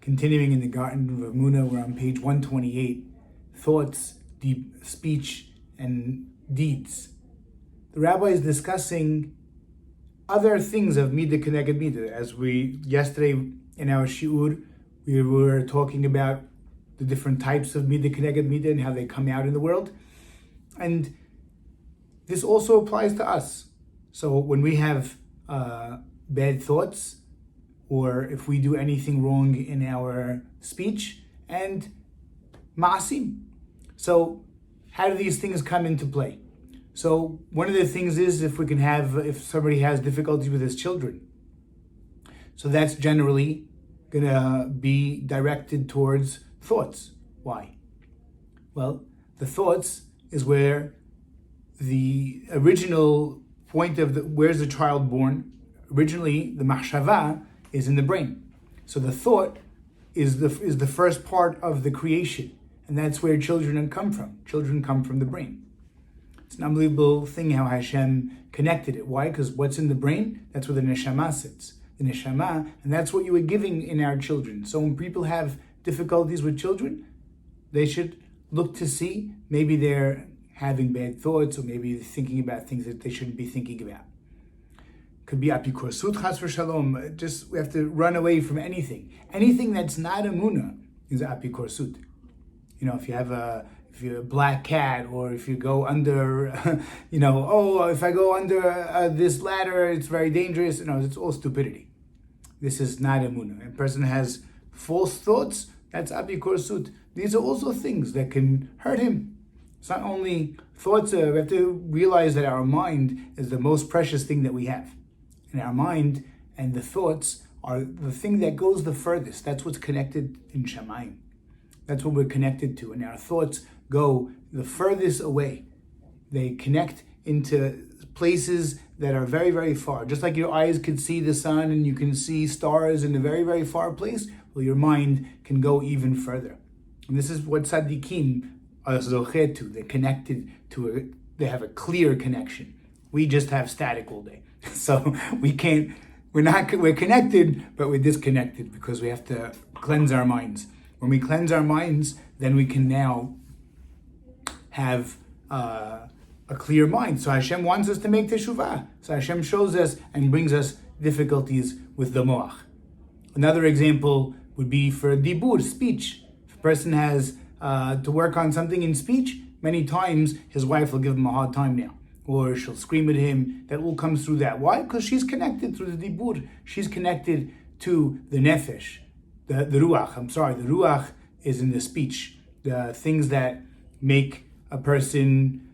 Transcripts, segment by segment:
Continuing in the Garden of Emunah, we're on page 128, thoughts, deep speech, and deeds. The rabbi is discussing other things of Midah Keneged Midah. As yesterday in our Shi'ur, we were talking about the different types of Midah Keneged Midah and how they come out in the world. And this also applies to us. So when we have bad thoughts, or if we do anything wrong in our speech, and ma'asim. So how do these things come into play? So one of the things is if somebody has difficulty with his children. So that's generally gonna be directed towards thoughts. Why? Well, the thoughts is where the original point of where's the child born? Originally, the machshava is in the brain. So the thought is the first part of the creation, and that's where children come from. Children come from the brain. It's an unbelievable thing how Hashem connected it. Why? Because what's in the brain, that's where the neshama sits. The neshama, and that's what you were giving in our children. So when people have difficulties with children, they should look to see maybe they're having bad thoughts, or maybe thinking about things that they shouldn't be thinking about. Could be apikorsut, chas v'shalom. Just we have to run away from anything. Anything that's not emunah is apikorsut. If you're a black cat, or if you go under, if I go under this ladder, it's very dangerous. It's all stupidity. This is not emunah. A person has false thoughts, that's apikorsut. These are also things that can hurt him. It's not only thoughts, we have to realize that our mind is the most precious thing that we have. And our mind and the thoughts are the thing that goes the furthest. That's what's connected in Shamayim. That's what we're connected to. And our thoughts go the furthest away. They connect into places that are very, very far. Just like your eyes can see the sun and you can see stars in a very, very far place, well, your mind can go even further. And this is what tzaddikim are zocheh to. They're connected to it. They have a clear connection. We just have static all day. So we're connected, but we're disconnected because we have to cleanse our minds. When we cleanse our minds, then we can now have a clear mind. So Hashem wants us to make teshuvah. So Hashem shows us and brings us difficulties with the moach. Another example would be for dibur, speech. If a person has to work on something in speech, many times his wife will give him a hard time now, or she'll scream at him. That all comes through that. Why? Because she's connected through the dibur. She's connected to the nefesh, the ruach. The ruach is in the speech. The things that make a person,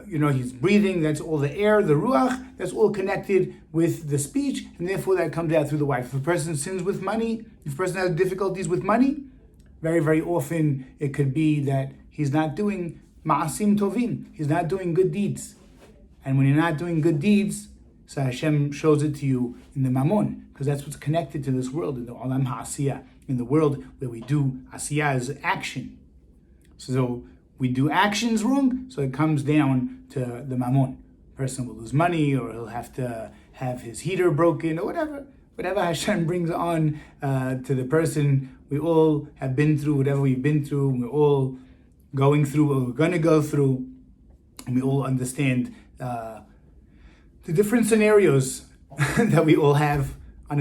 he's breathing, that's all the air, the ruach, that's all connected with the speech, and therefore that comes out through the wife. If a person sins with money, if a person has difficulties with money, very, very often it could be that he's not doing ma'asim tovim. He's not doing good deeds. And when you're not doing good deeds, so Hashem shows it to you in the mammon, because that's what's connected to this world, in the olam ha'asiyah, in the world where we do asiyah as action. So we do actions wrong, so it comes down to the mammon. A person will lose money, or he'll have to have his heater broken, or whatever Hashem brings on to the person. We all have been through whatever we've been through. We're all going through what we're going to go through. And we all understand the different scenarios that we all have on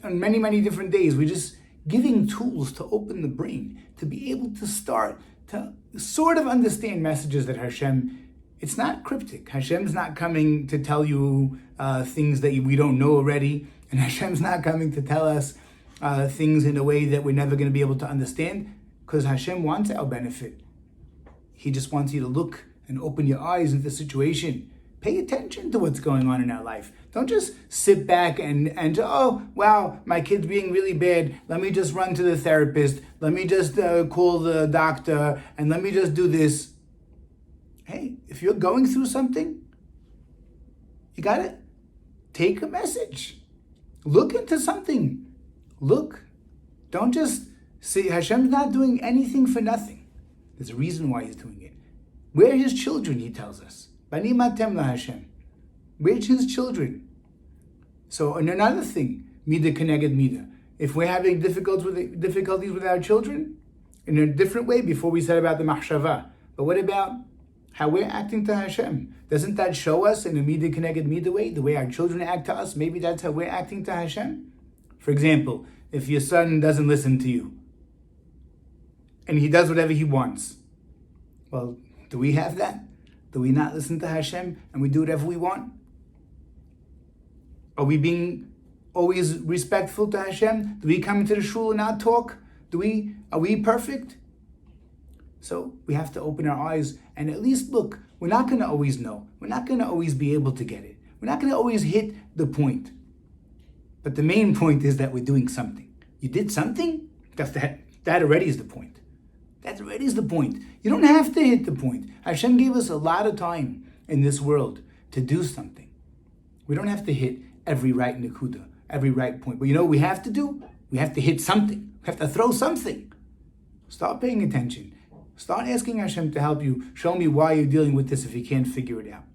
many, many different days. We're just giving tools to open the brain, to be able to start to sort of understand messages that Hashem, it's not cryptic. Hashem's not coming to tell you things that we don't know already. And Hashem's not coming to tell us things in a way that we're never going to be able to understand, because Hashem wants our benefit. He just wants you to look and open your eyes into the situation. Pay attention to what's going on in our life. Don't just sit back and oh, wow, my kid's being really bad. Let me just run to the therapist. Let me just call the doctor, and let me just do this. Hey, if you're going through something, you got to take a message. Look into something. Look. Don't just say, Hashem's not doing anything for nothing. There's a reason why he's doing it. We're his children, he tells us. Bani matem la Hashem. We're his children. So, and another thing, Midah Keneged Midah, If we're having difficulties with our children, in a different way, before we said about the mahshava. But what about how we're acting to Hashem? Doesn't that show us in a midah keneged midah way, the way our children act to us? Maybe that's how we're acting to Hashem. For example, if your son doesn't listen to you, and he does whatever he wants, well, do we have that? Do we not listen to Hashem and we do whatever we want? Are we being always respectful to Hashem? Do we come into the shul and not talk? Are we perfect? So we have to open our eyes and at least look. We're not going to always know. We're not going to always be able to get it. We're not going to always hit the point. But the main point is that we're doing something. You did something? That already is the point. That already is the point. You don't have to hit the point. Hashem gave us a lot of time in this world to do something. We don't have to hit every right nekuda, every right point. But you know what we have to do? We have to hit something. We have to throw something. Start paying attention. Start asking Hashem to help you. Show me why you're dealing with this if you can't figure it out.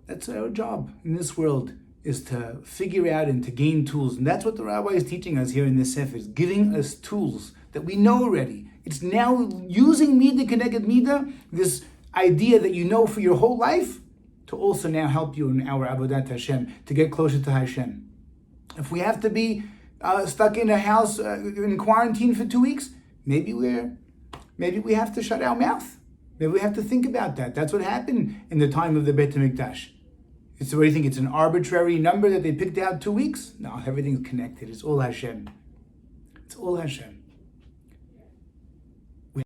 That's our job in this world, is to figure out and to gain tools. And that's what the rabbi is teaching us here in this sefer, is giving us tools that we know already. It's now using midah keneged midah, this idea that you know for your whole life, to also now help you in our avodat Hashem, to get closer to Hashem. If we have to be stuck in a house in quarantine for 2 weeks, maybe we have to shut our mouth. Maybe we have to think about that. That's what happened in the time of the Beit HaMikdash. So what do you think? It's an arbitrary number that they picked out 2 weeks? No, everything's connected. It's all Hashem. It's all Hashem.